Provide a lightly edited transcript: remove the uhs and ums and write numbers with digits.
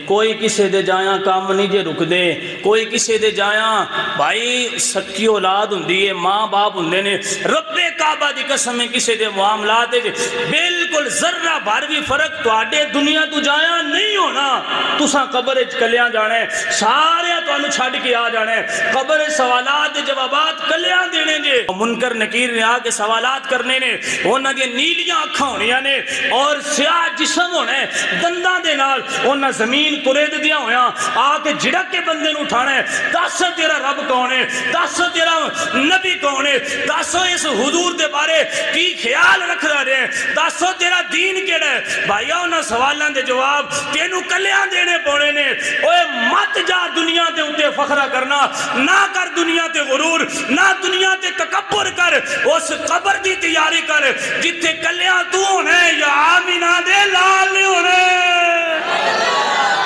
کوئی کسے دے جایاں کام نہیں جے رک دے، کوئی کسے دے جایاں بھائی سکی اولاد ہوندی ہے، ماں باپ ہوندے نے، رب کعبہ دی قسم کسے دے معاملات ہے بالکل ذرہ بھر بھی فرق تواڈے دنیا تو جایاں نہیں ہونا، تساں قبر وچ کلیاں جانا ہے، سارے تانوں چھڈ کے آ جانا ہے، قبر سوالات دے جوابات کلیاں دینے جے، منکر نکیر نے آ کے سوالات کرنے نے، انہاں دی نیلیاں اکھاں ہونیاں نے اور سیاہ جسم ہونا ہے، دنداں دے نال انہاں زمین کرید دیا ہویاں آ کے جھڑک کے بندے نوں اٹھانا ہے، دس تیرا رب کون ہے، دس تیرا نبی کون ہے، دس اس حضور دے بارے کی خیال رکھ رہے ہیں، دس تیرا دین کیڑا ہے، بھائیو انہاں سوالاں دے جواب تینوں کلیاں دینے پونے نے، اوے مت جا دنیا دے اتے فخرہ کرنا، نہ کر دنیا تے غرور، نہ دنیا تے تکبر کر، اس قبر دی تیاری کر جتے کلیاں تو ہونے یا آمینہ دے لال ہونے.